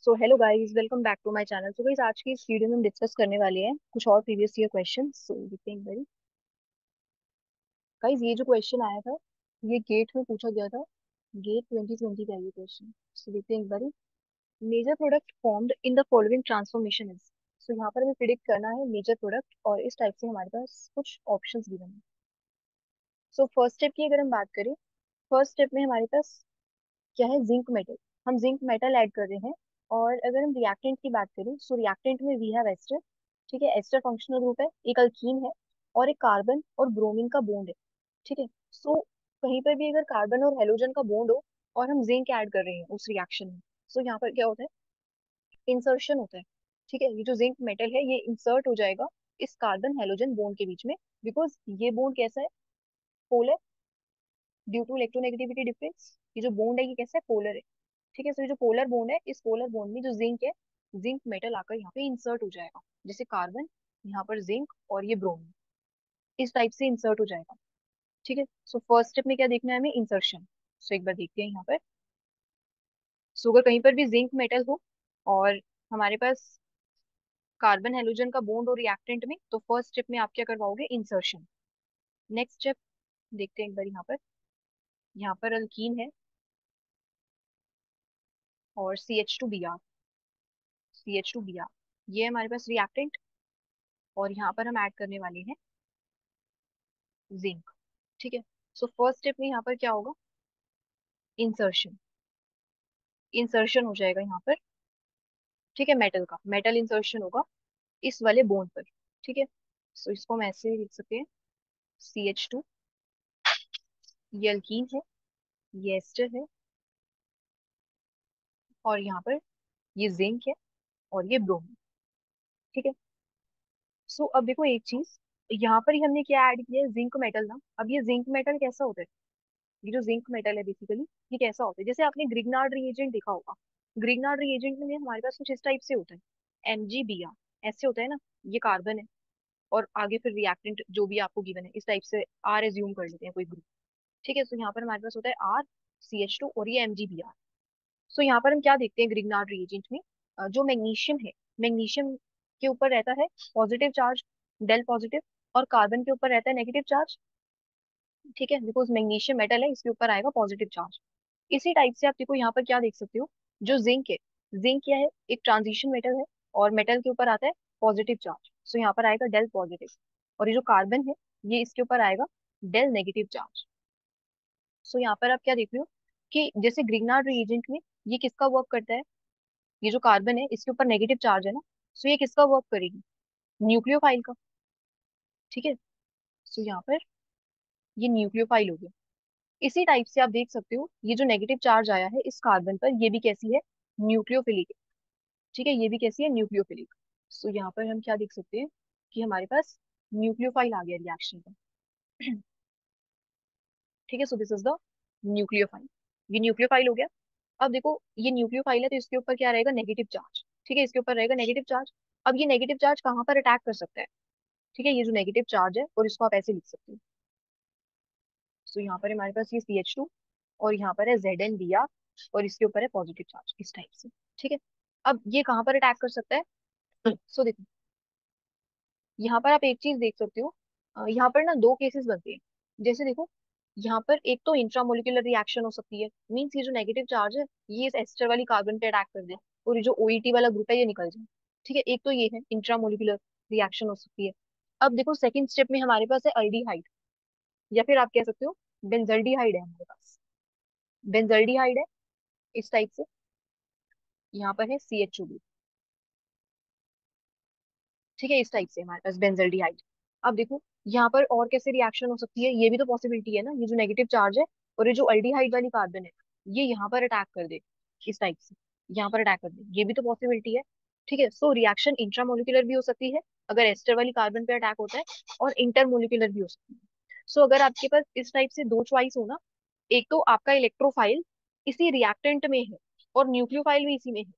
So hello guys, welcome back to my channel. So guys, आज की इस video में हम डिस्कस करने वाले हैं कुछ और प्रीवियस ईयर क्वेश्चन। सो देखते हैं एक बारी। गाइस, ये जो क्वेश्चन आया था, ये गेट में पूछा गया था। गेट 2020 का ये क्वेश्चन। सो देखते हैं एक बारी। Major product formed in the following transformation is. So यहाँ पर हमें प्रिडिक्ट करना है मेजर प्रोडक्ट, और इस टाइप से हमारे पास कुछ ऑप्शंस गिवन है। सो फर्स्ट स्टेप की अगर हम बात करें, फर्स्ट स्टेप में हमारे पास क्या है? Zinc metal. हम जिंक मेटल ऐड कर रहे हैं। और अगर हम रिएक्टेंट की बात करें, सो रिएक्टेंट में वी हैव एस्टर। ठीक है, एस्टर फंक्शनल ग्रुप है, एक अल्कीन है और एक कार्बन और ब्रोमीन का बॉन्ड है। ठीक है। सो कहीं पर भी अगर कार्बन और हेलोजन का बॉन्ड हो और हम जिंक ऐड कर रहे हैं उस रिएक्शन में, सो यहाँ पर क्या होता है? इंसर्शन होता है। ठीक है, ये जो जिंक मेटल है ये इंसर्ट हो जाएगा इस कार्बन हेलोजन बॉन्ड के बीच में। बिकॉज ये बॉन्ड कैसा है? Polar, due to electronegativity difference. ये जो बॉन्ड है ये कैसा है? पोलर है। ठीक है, तो ये जो पोलर बॉन्ड है, इस पोलर बॉन्ड में जो जिंक है, जिंक मेटल आकर यहाँ पे इंसर्ट हो जाएगा। जैसे कार्बन, यहाँ पर जिंक और ये ब्रोमीन, इस टाइप से इंसर्ट हो जाएगा। ठीक है। सो फर्स्ट स्टेप में क्या देखना है हमें? इंसर्शन। सो एक बार देखते हैं यहाँ पर। सो अगर कहीं पर भी जिंक मेटल हो और हमारे पास कार्बन हेलोजन का बॉन्ड और रिएक्टेंट में, तो फर्स्ट स्टेप में आप क्या करवाओगे? इंसर्शन। नेक्स्ट स्टेप देखते हैं एक बार यहाँ पर अल्कीन है और CH2Br। CH2Br, ये हमारे पास रिएक्टेंट, और यहाँ पर हम ऐड करने वाले हैं जिंक। ठीक है। सो फर्स्ट स्टेप में यहाँ पर क्या होगा? इंसर्शन। इंसर्शन हो जाएगा यहाँ पर। ठीक है, मेटल का मेटल इंसर्शन होगा इस वाले बोन पर। ठीक है। सो इसको हम ऐसे लिख सकते हैं, CH2, ये अल्कीन है, ये एस्टर है, और यहाँ पर ये जिंक है और ये ब्रोमीन। ठीक है। सो अब देखो एक चीज, यहाँ पर ही हमने क्या ऐड किया है? जिंक मेटल ना। अब ये जिंक मेटल कैसा होता है? ये जो जिंक मेटल है बेसिकली, ये कैसा होता है? जैसे आपने ग्रिग्नार्ड रिएजेंट देखा होगा। ग्रिग्नार्ड रिएजेंट में हमारे पास कुछ इस टाइप से होता है, MgBr ऐसे होता है ना। ये कार्बन है और आगे फिर रिएक्टेंट जो भी आपको गिवन है इस टाइप से आर एज्यूम कर लेते हैं कोई ग्रुप। ठीक है, तो यहाँ पर हमारे पास होता है RCH2 और ये MgBr। सो यहाँ पर हम क्या देखते हैं ग्रिग्नार्ड रिएजेंट में? जो मैग्नीशियम है, मैग्नीशियम के ऊपर रहता है पॉजिटिव चार्ज, डेल पॉजिटिव, और कार्बन के ऊपर रहता है नेगेटिव चार्ज। ठीक है, बिकॉज मैग्नीशियम मेटल है, इसके ऊपर आएगा पॉजिटिव चार्ज। इसी टाइप से आप देखो यहाँ पर क्या देख सकते हो? जो जिंक है, जिंक क्या है? एक ट्रांजिशन मेटल है, और मेटल के ऊपर आता है पॉजिटिव चार्ज। सो यहाँ पर आएगा डेल पॉजिटिव। और ये जो कार्बन है, ये इसके ऊपर आएगा डेल नेगेटिव चार्ज। सो यहाँ पर आप क्या देख रहे हो कि जैसे ग्रिग्नार्ड रिएजेंट में ये किसका वर्क करता है? ये जो कार्बन है इसके ऊपर नेगेटिव चार्ज है ना, सो ये किसका वर्क करेगी? न्यूक्लियोफाइल का। ठीक है। सो यहाँ पर ये न्यूक्लियोफाइल हो गया। इसी टाइप से आप देख सकते हो ये जो नेगेटिव चार्ज आया है इस कार्बन पर, ये भी कैसी है? न्यूक्लियोफिलिक। ठीक है, ये भी कैसी है? न्यूक्लियोफिलिक। सो यहाँ पर हम क्या देख सकते हैं कि हमारे पास न्यूक्लियोफाइल आ गया रिएक्शन का। ठीक है, so this is the nucleophile. ये न्यूक्लियोफाइल हो गया। अब देखो ये न्यूक्लियोफाइल है तो इसके ऊपर क्या रहेगा? Negative charge. ठीक है, इसके ऊपर रहेगा नेगेटिव चार्ज। अब ये नेगेटिव चार्ज कहाँ पर अटैक कर सकता है? ठीक है, ये जो नेगेटिव चार्ज है, और इसको आप ऐसे लिख सकते हो। सो यहाँ पर हमारे पास ये CH2, और यहाँ पर है ZnBr, और इसके ऊपर है पॉजिटिव चार्ज इस टाइप से। ठीक है। अब ये कहाँ पर अटैक कर सकता है? सो देखो यहाँ पर आप एक चीज देख सकते हो। यहाँ पर ना दो केसेस बनते हैं। जैसे देखो, यहाँ पर एक तो इंट्रामोलिकुलर रिएक्शन हो सकती है, मीन्स ये जो नेगेटिव चार्ज है ये इस एस्टर वाली कार्बन पे अटैक कर दे और ये जो OET वाला ग्रुप है ये निकल जाए। ठीक है, एक तो ये है इंट्रामोलिकुलर रिएक्शन हो सकती है। अब देखो सेकंड स्टेप में हमारे पास है अल्डिहाइड, या फिर आप कह सकते हो बेंजल्डिहाइड है हमारे पास। बेंजल्डिहाइड है इस टाइप से, यहाँ पर है CH2। ठीक है, इस टाइप से हमारे पास बेंजल्डिहाइड। अब देखो यहाँ पर और कैसे रिएक्शन हो सकती है, ये भी तो पॉसिबिलिटी है ना। ये जो नेगेटिव चार्ज है और ये जो अल्डिहाइड वाली कार्बन है, ये यहाँ पर अटैक कर दे इस टाइप से, यहाँ पर अटैक कर दे, ये भी तो पॉसिबिलिटी है। ठीक है, सो रिएक्शन इंट्रामोलिकुलर भी हो सकती है अगर एस्टर वाली कार्बन पे अटैक होता है, और इंटरमोलिकुलर भी हो सकती है। सो अगर आपके पास इस टाइप से दो चॉइस हो ना, एक तो आपका इलेक्ट्रोफाइल इसी रिएक्टेंट में है और न्यूक्लियोफाइल भी इसी में है।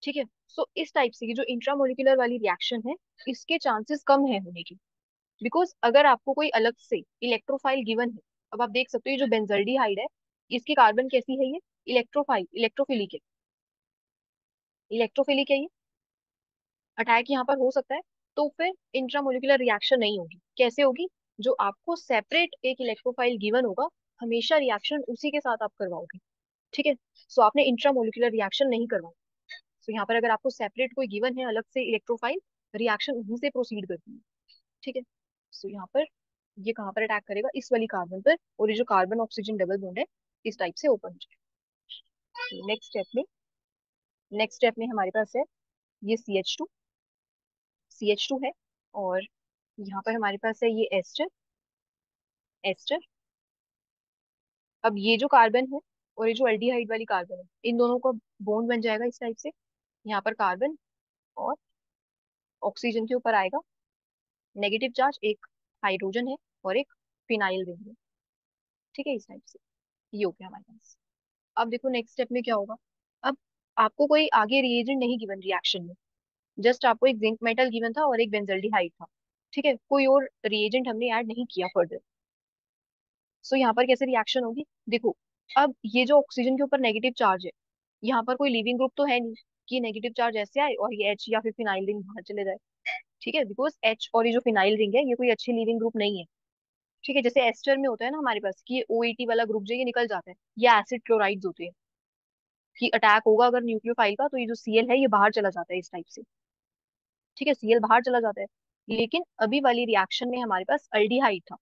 ठीक है, सो इस टाइप से ये जो इंट्रामोलिकुलर वाली रिएक्शन है, इसके चांसेस कम है होने की। बिकॉज अगर आपको कोई अलग से इलेक्ट्रोफाइल गिवन है, अब आप देख सकते हो ये जो बेंजल्डिहाइड है, इसकी कार्बन कैसी है? ये इलेक्ट्रोफाइल, इलेक्ट्रोफिलिक है। इलेक्ट्रोफिलिक है ये, अटैक यहाँ पर हो सकता है। तो फिर इंट्रामोलिकुलर रिएक्शन नहीं होगी। कैसे होगी? जो आपको सेपरेट एक इलेक्ट्रोफाइल गिवन होगा, हमेशा रिएक्शन उसी के साथ आप करवाओगे। ठीक है। सो आपने इंट्रामोलिकुलर रिएक्शन नहीं करवाया। सो यहाँ पर अगर आपको सेपरेट कोई गिवन है अलग से इलेक्ट्रोफाइल, रिएक्शन उन्हीं से प्रोसीड करती है। ठीक है। सो यहाँ पर ये कहाँ पर अटैक करेगा? इस वाली कार्बन पर, और ये जो कार्बन ऑक्सीजन डबल बॉन्ड है इस टाइप से ओपन हो जाएगा। नेक्स्ट स्टेप में हमारे पास है ये सी एच टू है, और यहाँ पर हमारे पास है ये एस्टर। अब ये जो कार्बन है और ये जो एल्डिहाइड वाली कार्बन है, इन दोनों का बॉन्ड बन जाएगा इस टाइप से। यहाँ पर कार्बन और ऑक्सीजन के ऊपर आएगा नेगेटिव चार्ज, एक हाइड्रोजन है और एक फिनाइल रिंग है। ठीक है, इस टाइप से ये हो गया हमारे पास। अब देखो नेक्स्ट स्टेप में क्या होगा। अब आपको कोई आगे रिएजेंट नहीं गिवन रिएक्शन में, जस्ट आपको एक जिंक मेटल गिवन था और एक बेंजल्डिहाइड था। ठीक है, कोई और रिएजेंट हमने ऐड नहीं किया फर्दर। सो यहाँ पर कैसे रिएक्शन होगी देखो। अब ये जो ऑक्सीजन के ऊपर नेगेटिव चार्ज है, यहाँ पर कोई लिविंग ग्रुप तो है नहीं कि नेगेटिव चार्ज ऐसे आए और ये एच या फिर फिनाइल रिंग बाहर चले जाए। ठीक है, बिकॉज एच और ये जो फिनाइल रिंग है ये कोई अच्छी लिविंग ग्रुप नहीं है। ठीक है, जैसे एस्टर में होता है ना हमारे पास कि ये OET वाला ग्रुप जो है, ये निकल जाता है। ये एसिड क्लोराइड्स होते हैं कि अटैक होगा अगर न्यूक्लियोफाइल का, तो ये जो Cl है ये बाहर चला जाता है इस टाइप से। ठीक है, Cl बाहर चला जाता है। लेकिन अभी वाली रिएक्शन में हमारे पास अल्डिहाइड था।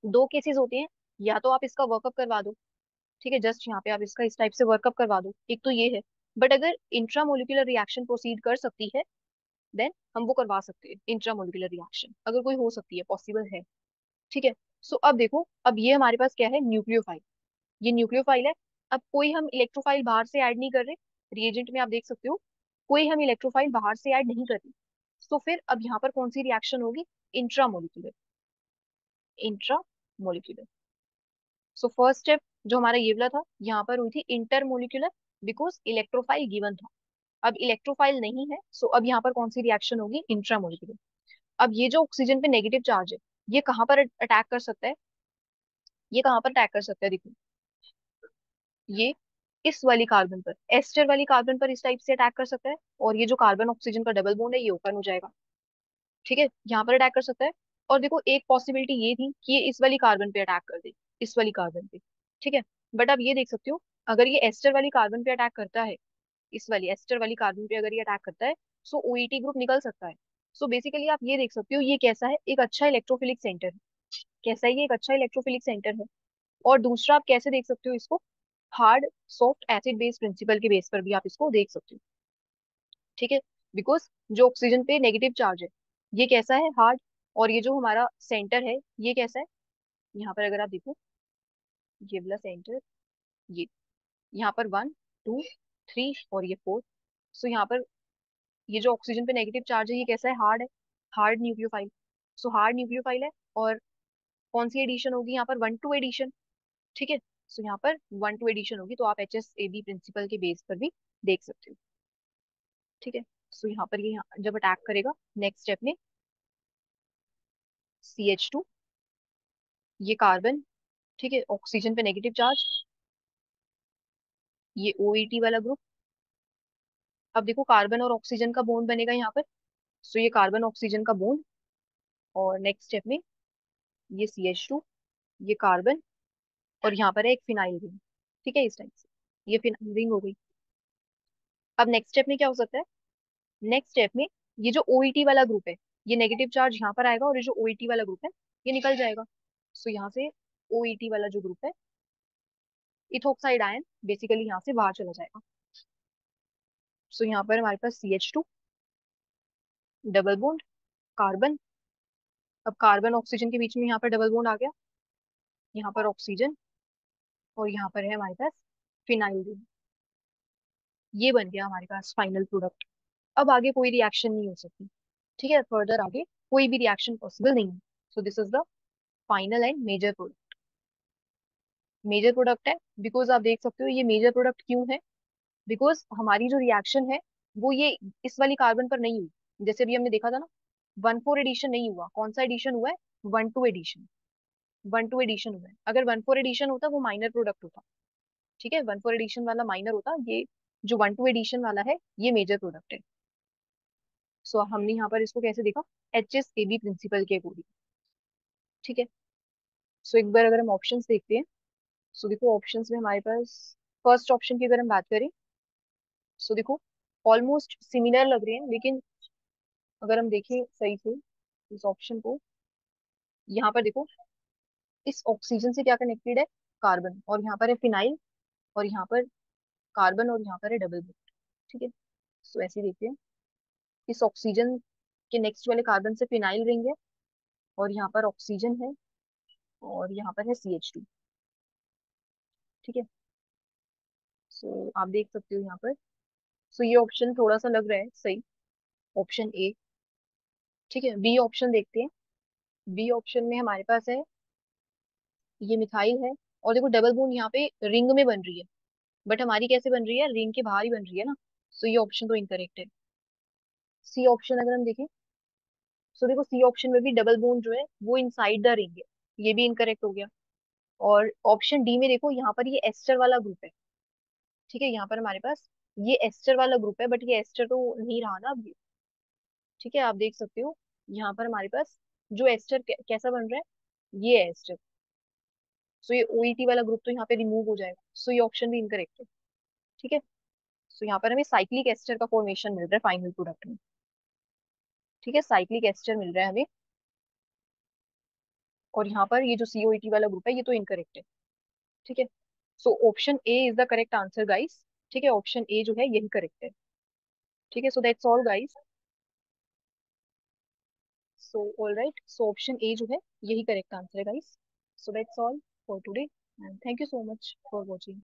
दो केसेस होते हैं, या तो आप इसका वर्कअप करवा दो। ठीक है, जस्ट यहाँ पे आप इसका इस टाइप से वर्कअप करवा दो, एक तो ये है। बट अगर इंट्रामोलिकुलर रिएक्शन प्रोसीड कर सकती है, देन हम वो करवा सकते हैं। इंट्रामोलिकुलर रिएक्शन अगर कोई हो सकती है, पॉसिबल है। ठीक है। सो अब देखो, अब ये हमारे पास क्या है? न्यूक्लियोफाइल। ये न्यूक्लियोफाइल है। अब कोई हम इलेक्ट्रोफाइल बाहर से ऐड नहीं कर रहे। रिएजेंट में आप देख सकते हो कोई हम इलेक्ट्रोफाइल बाहर से ऐड नहीं कर रहे। तो फिर अब यहाँ पर कौन सी रिएक्शन होगी? Intramolecular. Intramolecular. So first step जो हमारा ये वाला था, यहाँ पर हुई थी इंटरमोलिकुलर, बिकॉज इलेक्ट्रोफाइल गिवन था। अब इलेक्ट्रोफाइल नहीं है, सो अब यहाँ पर कौन सी रिएक्शन होगी? इंट्रामोलिकुलर। अब ये जो ऑक्सीजन पे नेगेटिव चार्ज है, ये कहाँ पर अटैक कर सकता है? ये कहाँ पर अटैक कर सकता है देखो, ये इस वाली कार्बन पर, एस्टर वाली कार्बन पर इस टाइप से अटैक कर सकता है। और ये जो कार्बन ऑक्सीजन का डबल बॉन्ड है ये ओपन हो जाएगा। ठीक है, यहाँ पर अटैक कर सकता है। और देखो एक पॉसिबिलिटी ये थी कि ये इस वाली कार्बन पे अटैक कर दे, इस वाली कार्बन पे। ठीक है, बट आप ये देख सकते हो अगर ये एस्टर वाली कार्बन पे अटैक करता है, इस वाली एस्टर वाली कार्बन पे अगर ये अटैक करता है, सो OET ग्रुप निकल सकता है। सो बेसिकली आप ये देख सकते हो ये कैसा है? एक अच्छा इलेक्ट्रोफिलिक सेंटर है। कैसा है ये? एक अच्छा इलेक्ट्रोफिलिक सेंटर है। और दूसरा आप कैसे देख सकते हो इसको? Hard soft acid base principle के बेस पर भी आप इसको देख सकते हो। ठीक है, बिकॉज जो ऑक्सीजन पे नेगेटिव चार्ज है ये कैसा है? हार्ड। और ये जो हमारा सेंटर है ये कैसा है? यहाँ पर अगर आप देखो, ये वाला सेंटर, ये यहाँ पर 1 2 3 और ये 4। सो यहाँ पर ये जो ऑक्सीजन पे नेगेटिव चार्ज है ये कैसा है? हार्ड है। Hard nucleophile. So hard nucleophile है। और कौन सी एडिशन होगी यहाँ पर? 1 2 एडिशन। ठीक है, सो यहाँ पर 1 2 एडिशन होगी, तो आप HSAB प्रिंसिपल के बेस पर भी देख सकते हो। ठीक है, सो यहाँ पर ये जब अटैक करेगा नेक्स्ट स्टेप में, CH2, ये कार्बन, ठीक है, ऑक्सीजन पे नेगेटिव चार्ज, ये OET वाला ग्रुप। अब देखो कार्बन और ऑक्सीजन का बॉन्ड बनेगा यहाँ पर। सो ये कार्बन ऑक्सीजन का बॉन्ड, और नेक्स्ट स्टेप में ये CH2, ये कार्बन, और यहाँ पर है एक फिनाइल रिंग। ठीक है, इस टाइप से ये फिनाइल रिंग हो गई। अब नेक्स्ट स्टेप में क्या हो सकता है? नेक्स्ट स्टेप में ये जो OET वाला ग्रुप है, ये नेगेटिव चार्ज यहाँ पर आएगा, और ये जो OET वाला ग्रुप है ये निकल जाएगा। सो यहाँ से OET वाला जो ग्रुप है, इथोक्साइड आयन, बेसिकली यहाँ से बाहर चला जाएगा। सो यहाँ पर हमारे पास CH2 डबल बॉन्ड, कार्बन। अब कार्बन ऑक्सीजन के बीच में यहाँ पर डबल बॉन्ड आ गया, यहाँ पर ऑक्सीजन, और यहाँ पर है हमारे पास फिनाइल ग्रुप। ये बन गया हमारे पास फाइनल प्रोडक्ट। अब आगे कोई रिएक्शन नहीं हो सकती। ठीक है, फर्दर आगे कोई भी रिएक्शन पॉसिबल नहीं है। So this is the final and major product. Major product है बिकॉज आप देख सकते हो ये मेजर प्रोडक्ट क्यों है? बिकॉज हमारी जो रिएक्शन है वो ये इस वाली कार्बन पर नहीं हुई। जैसे भी हमने देखा था ना, 1 4 एडिशन नहीं हुआ। कौन सा एडिशन हुआ है? 1 2 एडिशन। 1 2 एडिशन हुआ है। अगर 1 4 एडिशन होता वो माइनर प्रोडक्ट होता। ठीक है, 1 4 एडिशन वाला माइनर होता। ये जो 1 2 एडिशन वाला है ये मेजर प्रोडक्ट है। सो हमने यहाँ पर इसको कैसे देखा, HSAB प्रिंसिपल के अकॉर्डिंग। ठीक है। सो एक बार अगर हम ऑप्शंस देखते हैं, सो देखो ऑप्शंस में हमारे पास फर्स्ट ऑप्शन की अगर हम बात करें, सो देखो ऑलमोस्ट सिमिलर लग रहे हैं, लेकिन अगर हम देखें सही से इस ऑप्शन को, यहाँ पर देखो इस ऑक्सीजन से क्या कनेक्टेड है, कार्बन, और यहाँ पर है फिनाइल, और यहाँ पर कार्बन, और यहाँ पर है डबल बॉन्ड। ठीक है। सो ऐसे ही देखते हैं, इस ऑक्सीजन के नेक्स्ट वाले कार्बन से फिनाइल रिंग है, और यहाँ पर ऑक्सीजन है, और यहाँ पर है CH2। ठीक है। सो आप देख सकते हो यहाँ पर। सो ये ऑप्शन थोड़ा सा लग रहा है सही, ऑप्शन ए। ठीक है। बी ऑप्शन देखते हैं। बी ऑप्शन में हमारे पास है ये मिथाइल है, और देखो डबल बॉन्ड यहाँ पे रिंग में बन रही है, बट हमारी कैसे बन रही है, रिंग के बाहर ही बन रही है ना। सो ये ऑप्शन तो इनकरेक्ट है। सी ऑप्शन अगर हम देखें, सो देखो सी ऑप्शन में भी डबल बॉन्ड जो है वो इनसाइड द रिंग है, ये भी इनकरेक्ट हो गया। और ऑप्शन डी में देखो यहाँ पर ये एस्टर वाला ग्रुप है। ठीक है। यहाँ पर हमारे पास ये एस्टर वाला ग्रुप है, बट ये एस्टर तो नहीं रहा ना अब ये। ठीक है। आप देख सकते हो यहाँ पर हमारे पास जो एस्टर कैसा बन रहा है, ये है एस्टर। सो ये OET वाला ग्रुप तो यहाँ पे रिमूव हो जाएगा, सो ये ऑप्शन भी इनकरेक्ट है। ठीक है। सो यहाँ पर हमें साइक्लिक एस्टर का फॉर्मेशन मिल रहा है फाइनल प्रोडक्ट में। ठीक है। साइक्लिक एस्टर मिल रहा है हमें, और यहाँ पर ये जो COET वाला ग्रुप है ये तो इनकरेक्ट है। ठीक है। So option A is the correct answer guys. ठीक है। ऑप्शन ए जो है यही करेक्ट है। ठीक है। So that's all guys. So all right, so option A जो है यही करेक्ट आंसर है guys. So that's all for today, and thank you so much for watching.